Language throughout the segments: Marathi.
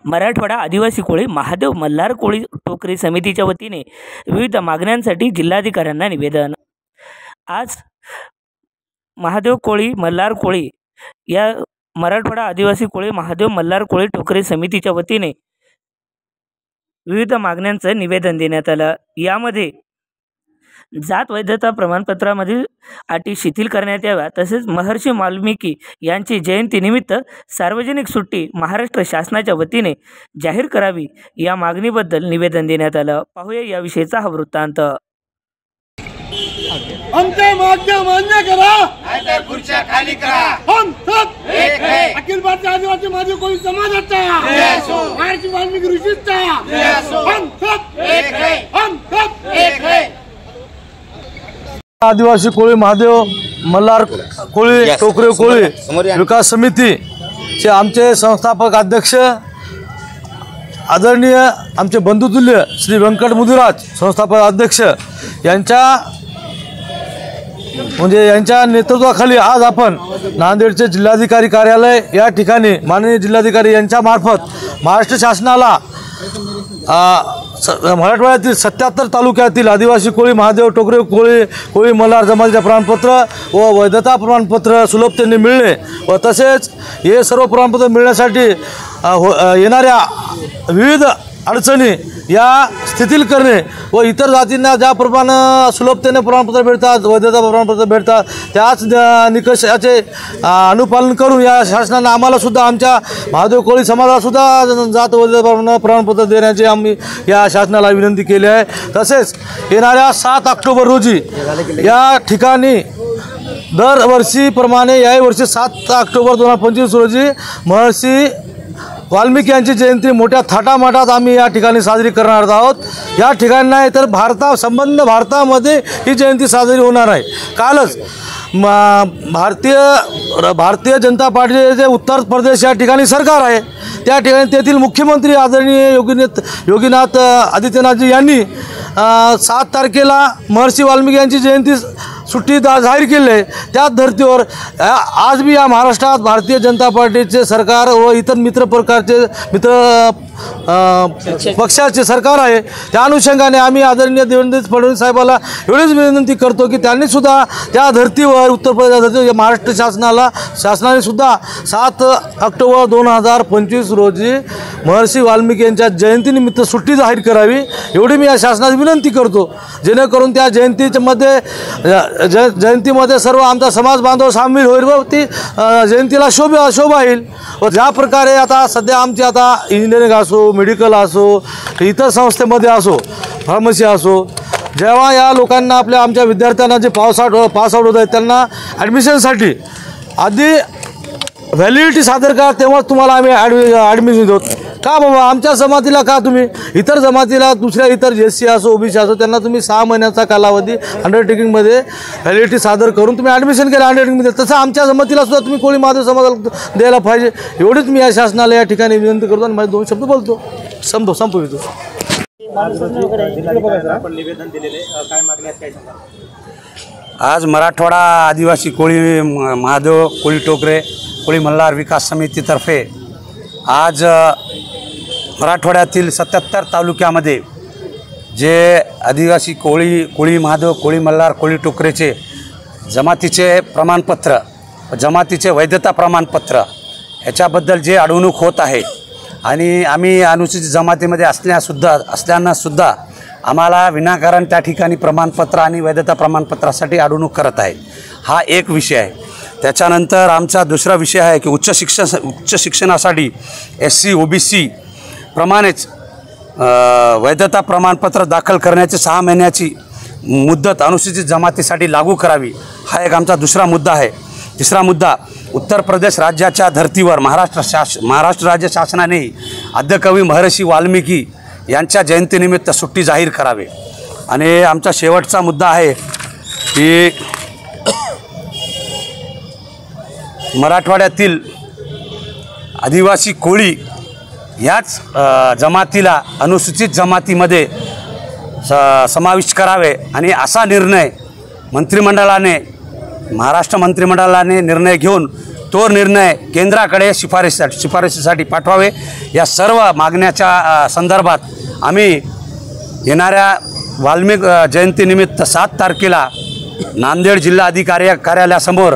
मराठवाडा आदिवासी कोळी महादेव मल्हार कोळी टोकरी समितीच्या वतीने विविध मागण्यांसाठी जिल्हाधिकाऱ्यांना निवेदन। आज महादेव कोळी मल्हार कोळी या मराठवाडा आदिवासी कोळी महादेव मल्हार कोळी टोकरी समितीच्या वतीने विविध मागण्यांचं निवेदन देण्यात आलं। यामध्ये जात वैधता प्रमाणपत्रामधील अटी शिथिल करण्यात याव्या, तसेच महर्षी वाल्मिकी यांची जयंतीनिमित्त सार्वजनिक सुट्टी महाराष्ट्र शासनाच्या वतीने जाहीर करावी, या मागणीबद्दल निवेदन देण्यात आलं। पाहूया याविषयीचा हा वृत्तांत। आमच्या मागण्या मान्य करा, नाहीतर खुर्च्या खाली करा। हम सब एक है। अखिल भारतीय आदिवासी महादेव कोळी समाजाचा महर्षी वाल्मिकी ऋषीचा हम सब एक है, हम सब एक है। आदिवासी कोळी महादेव मल्हार कोळी टोकरी कोळी विकास समिती चे आमचे संस्थापक अध्यक्ष आदरणीय आमचे बंधुतुल्य श्री व्यंकट मुदिराज संस्थापक अध्यक्ष यांच्या नेतृत्वाखाली आज आपण नांदेडचे जिल्हाधिकारी कार्यालय या ठिकाणी माननीय जिल्हाधिकारी यांच्या मार्फत महाराष्ट्र शासनाला मराठवाड्यातील 77 तालुक्यातील आदिवासी कोळी महादेव टोकरी कोळी मल्हार जमातीचे प्रमाणपत्र व वैधता प्रमाणपत्र सुलभतेने मिळणे व तसेच हे सर्व प्रमाणपत्र मिळण्यासाठी येणाऱ्या विविध अडचणी या शिथिल करणे व इतर जातींना ज्याप्रमाणे सुलभतेने प्रमाणपत्र भेटतात, वैधता प्रमाणपत्र भेटतात, त्याच निकषाचे अनुपालन करून या शासनाने आम्हाला सुद्धा आमच्या महादेव कोळी समाजाला सुद्धा जात वैधता प्रमाणपत्र देण्याची आम्ही या शासनाला विनंती केली आहे। तसेच येणाऱ्या 7 ऑक्टोबर रोजी या ठिकाणी दरवर्षीप्रमाणे याही वर्षी 7 ऑक्टोबर 2025 रोजी महर्षी वाल्मिकी यांची जयंती मोठ्या थाटामाटात आम्ही या ठिकाणी साजरी करणार आहोत। या ठिकाणी नाही तर भारतामध्ये ही जयंती साजरी होणार आहे। कालच भारतीय जनता पार्टीचे उत्तर प्रदेश या ठिकाणी सरकार आहे, त्या ठिकाणी तेथील मुख्यमंत्री आदरणीय योगीनाथ आदित्यनाथजी यांनी 7 तारखेला महर्षी वाल्मिकी यांची जयंती सुट्टी जाहीर केली आहे। त्याच धर्तीवर आज भी या महाराष्ट्रात भारतीय जनता पार्टीचे सरकार व इतर मित्र पक्षाचे सरकार आहे। त्या अनुषंगाने आम्ही आदरणीय देवेंद्र फडणवीस साहेबाला एवढीच विनंती करतो की त्यांनी सुद्धा त्या धर्तीवर उत्तर प्रदेश धर्तीवर महाराष्ट्र शासनाने सुद्धा 7 ऑक्टोबर 2025 रोजी महर्षी वाल्मिकी यांच्या जयंतीनिमित्त सुट्टी जाहीर करावी, एवढी मी या शासनाला विनंती करतो, जेणेकरून त्या जयंतीमध्ये सर्व आमचा समाज बांधव सामील होईल व ती जयंतीला शोभा येईल। व ज्या प्रकारे आता सध्या आमची आता इंजिनिअरिंग असो, मेडिकल असो, इतर संस्थेमध्ये असो, फार्मसी असो, जेव्हा या लोकांना आमच्या विद्यार्थ्यांना जे पास आउट होत आहेत त्यांना ॲडमिशनसाठी आधी व्हॅलिडिटी सादर करा, तेव्हा तुम्हाला आम्ही ॲडमिशन देतो। का बाबा आमच्या जमातीला का तुम्ही इतर जमातीला दुसऱ्या इतर SC असो OBC असो त्यांना तुम्ही 6 महिन्याचा कालावधी अंडरटेकिंगमध्ये व्हॅलिडिटी सादर करून तुम्ही ॲडमिशन केलं अंडरटेकिंगमध्ये, तसं आमच्या जमातीला सुद्धा तुम्ही कोळी महादेव समाजाला द्यायला पाहिजे, एवढीच मी या शासनाला या ठिकाणी विनंती करतो आणि माझे 2 शब्द बोलतो संपवितो। आज मराठवाडा आदिवासी कोळी महादेव कोळी टोकरे कोळी मल्हार विकास समितीतर्फे आज मराठवाड्यातील 77 तालुक्यामध्ये जे आदिवासी कोळी महादेव कोळी मल्हार कोळी टोकरेचे जमातीचे प्रमाणपत्र, जमातीचे वैधता प्रमाणपत्र याच्याबद्दल जे अडवणूक होत आहे आणि आम्ही अनुसूचित जमातीमध्ये असल्यानंसुद्धा आम्हाला विनाकारण त्या ठिकाणी प्रमाणपत्र आणि वैधता प्रमाणपत्रासाठी अडवणूक करत आहे, हा एक विषय आहे। त्याच्यानंतर आमचा दुसरा विषय आहे की उच्च शिक्षणासाठी SC OBC प्रमाणेच वैधता प्रमाणपत्र दाखल करण्याची 6 महिन्याची मुदत अनुसूचित जमातीसाठी लागू करावी, हा एक आमचा दुसरा मुद्दा आहे। तिसरा मुद्दा, उत्तर प्रदेश राज्याच्या धर्तीवर महाराष्ट्र राज्य शासनाने आद्यकवी महर्षी वाल्मिकी यांच्या जयंतीनिमित्त सुट्टी जाहीर करावी। आणि आमचा शेवटचा मुद्दा आहे की मराठवाड्यातील आदिवासी कोळी याच जमातीला अनुसूचित जमातीमध्ये समाविष्ट करावे आणि असा निर्णय महाराष्ट्र मंत्रिमंडळाने निर्णय घेऊन तो निर्णय केंद्राकडे शिफारशीसाठी पाठवावे। या सर्व मागण्याच्या संदर्भात आम्ही येणाऱ्या वाल्मिक जयंतीनिमित्त 7 तारखेला नांदेड जिल्हाधिकारी कार्यालयासमोर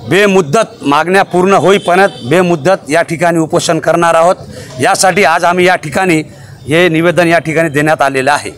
बेमुदत मागण्या पूर्ण होईपर्यंत बेमुदत या ठिकाणी उपोषण करणार आहोत। यासाठी आज आम्ही या ठिकाणी हे निवेदन या ठिकाणी देण्यात आलेलं आहे।